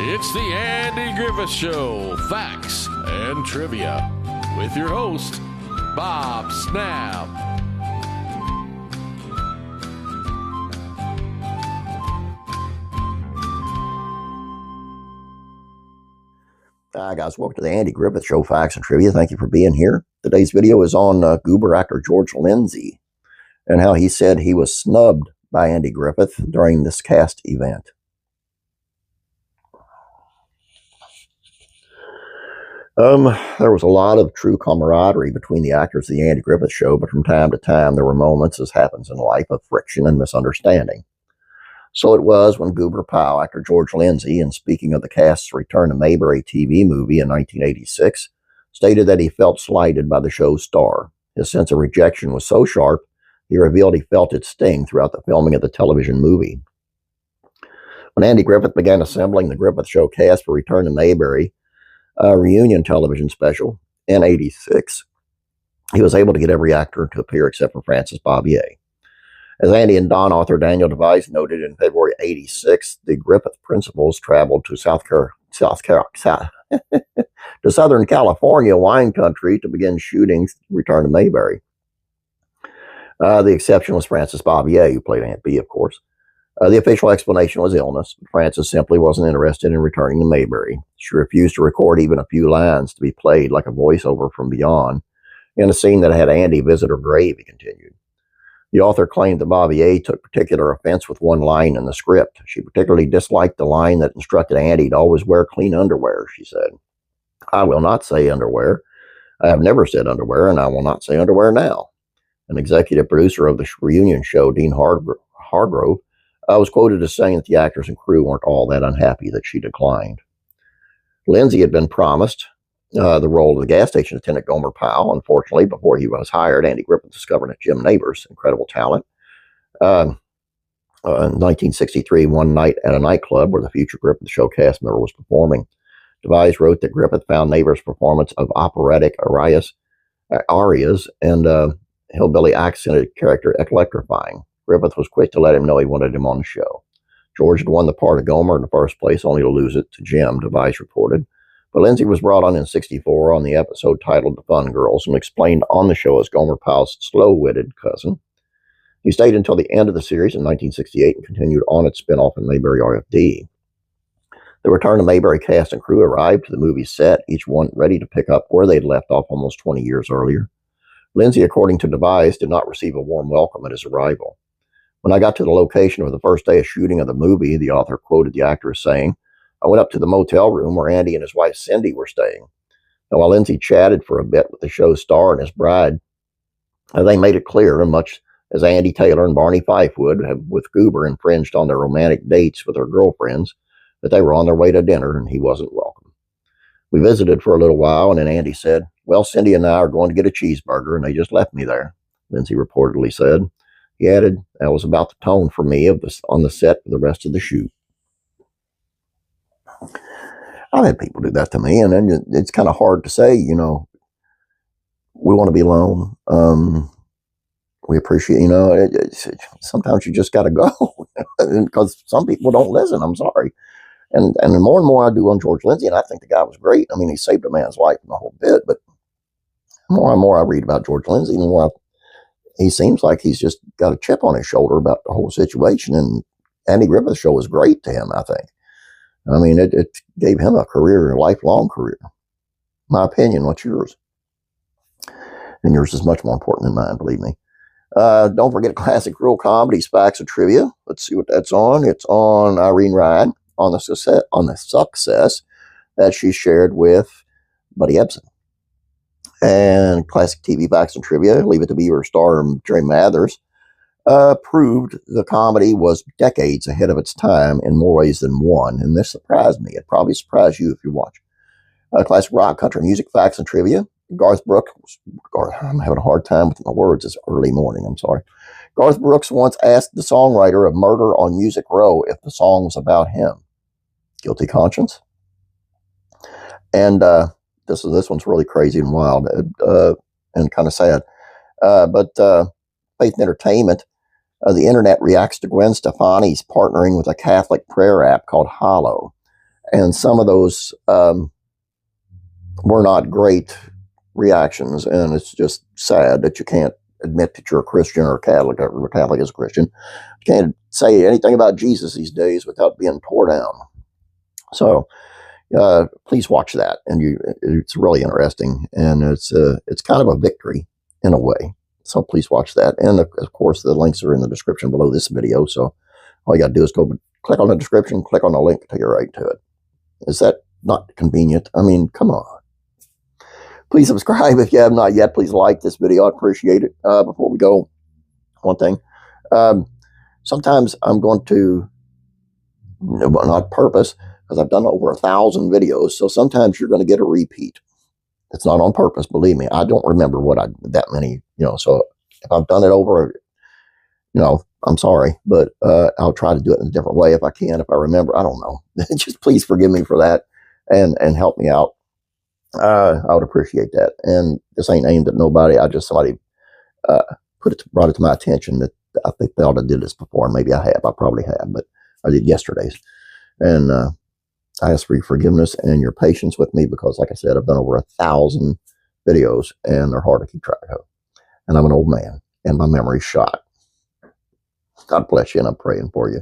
It's the Andy Griffith Show, Facts and Trivia, with your host, Bob Snap. Hi guys, welcome to the Andy Griffith Show, Facts and Trivia. Thank you for being here. Today's video is on Goober actor George Lindsey and how he said he was snubbed by Andy Griffith during this cast event. There was a lot of true camaraderie between the actors of the Andy Griffith Show, but from time to time there were moments, as happens in life, of friction and misunderstanding. So it was when Goober pal actor George Lindsey, and speaking of the cast's return to Mayberry TV movie in 1986, stated that he felt slighted by the show's star. His sense of rejection was so sharp, he revealed he felt its sting throughout the filming of the television movie. When Andy Griffith began assembling the Griffith Show cast for Return to Mayberry, a reunion television special, in '86, he was able to get every actor to appear except for Frances Bobbier. As Andy and Don author Daniel Device noted in February '86, the Griffith principals traveled to to Southern California wine country to begin shooting Return to Mayberry. The exception was Frances Bobbier, who played Aunt Bee, of course. The official explanation was illness, but Frances simply wasn't interested in returning to Mayberry. She refused to record even a few lines to be played like a voiceover from beyond in a scene that had Andy visit her grave, he continued. The author claimed that Bobbier took particular offense with one line in the script. She particularly disliked the line that instructed Andy to always wear clean underwear, she said. "I will not say underwear. I have never said underwear, and I will not say underwear now." An executive producer of the reunion show, Dean Hargrove, was quoted as saying that the actors and crew weren't all that unhappy that she declined. Lindsay had been promised the role of the gas station attendant Gomer Pyle. Unfortunately, before he was hired, Andy Griffith discovered that Jim Neighbors, incredible talent, in 1963, one night at a nightclub where the future Griffith Show cast member was performing. Device wrote that Griffith found Neighbors' performance of operatic arias and hillbilly accented character electrifying. Griffith was quick to let him know he wanted him on the show. George had won the part of Gomer in the first place, only to lose it to Jim, Device reported. But Lindsay was brought on in '64 on the episode titled The Fun Girls and explained on the show as Gomer Pyle's slow-witted cousin. He stayed until the end of the series in 1968 and continued on its spinoff in Mayberry RFD. The Return to Mayberry cast and crew arrived to the movie set, each one ready to pick up where they'd left off almost 20 years earlier. Lindsay, according to Device, did not receive a warm welcome at his arrival. "When I got to the location for the first day of shooting of the movie," the author quoted the actor as saying, "I went up to the motel room where Andy and his wife Cindy were staying. And while Lindsay chatted for a bit with the show's star and his bride, they made it clear, much as Andy Taylor and Barney Fife would have with Goober infringed on their romantic dates with their girlfriends, that they were on their way to dinner and he wasn't welcome. We visited for a little while, and then Andy said, 'Well, Cindy and I are going to get a cheeseburger,' and they just left me there," Lindsay reportedly said. He added, "That was about the tone for me on the set for the rest of the shoot." I've had people do that to me, and then it's kind of hard to say, we want to be alone. We appreciate, sometimes you just got to go because some people don't listen. I'm sorry. And the more and more I do on George Lindsey, and I think the guy was great. I mean, he saved a man's life in the whole bit, but the more and more I read about George Lindsey, the more he seems like he's just got a chip on his shoulder about the whole situation. And Andy Griffith Show was great to him, I think. I mean, it gave him a career, a lifelong career. My opinion, what's yours? And yours is much more important than mine, believe me. Don't forget classic real comedies, facts, and trivia. Let's see what that's on. It's on Irene Ryan on the success that she shared with Buddy Ebsen. And classic TV facts and trivia, Leave It to Beaver star Jerry Mathers, proved the comedy was decades ahead of its time in more ways than one, and this surprised me. It probably surprised you if you watch. Classic rock, country music, facts, and trivia. I'm having a hard time with my words. It's early morning, I'm sorry. Garth Brooks once asked the songwriter of Murder on Music Row if the song was about him. Guilty conscience. And this one's really crazy and wild and kind of sad. But Faith and Entertainment, the internet reacts to Gwen Stefani's partnering with a Catholic prayer app called Hallow. And some of those were not great reactions, and it's just sad that you can't admit that you're a Christian or a Catholic, or a Catholic is a Christian. You can't say anything about Jesus these days without being tore down. So please watch that, and it's really interesting, and it's kind of a victory in a way. So please watch that, and of course the links are in the description below this video. So all you got to do is go click on the description, click on the link to take you right to it. Is that not convenient? I mean, come on. Please subscribe if you have not yet. Please like this video. I'd appreciate it. Before we go, one thing. Sometimes I'm going to, not purpose, because I've done over 1,000 videos, so sometimes you're going to get a repeat. It's not on purpose, believe me. I don't remember that many, so if I've done it over, I'm sorry, but I'll try to do it in a different way if I can, if I remember. I don't know. Just please forgive me for that and help me out. I would appreciate that. And this ain't aimed at nobody. somebody brought it to my attention that I think they ought to do this before, and maybe I have. I probably have, but I did yesterday's. And I ask for your forgiveness and your patience with me because, like I said, I've done over 1,000 videos, and they're hard to keep track of. And I'm an old man, and my memory's shot. God bless you, and I'm praying for you.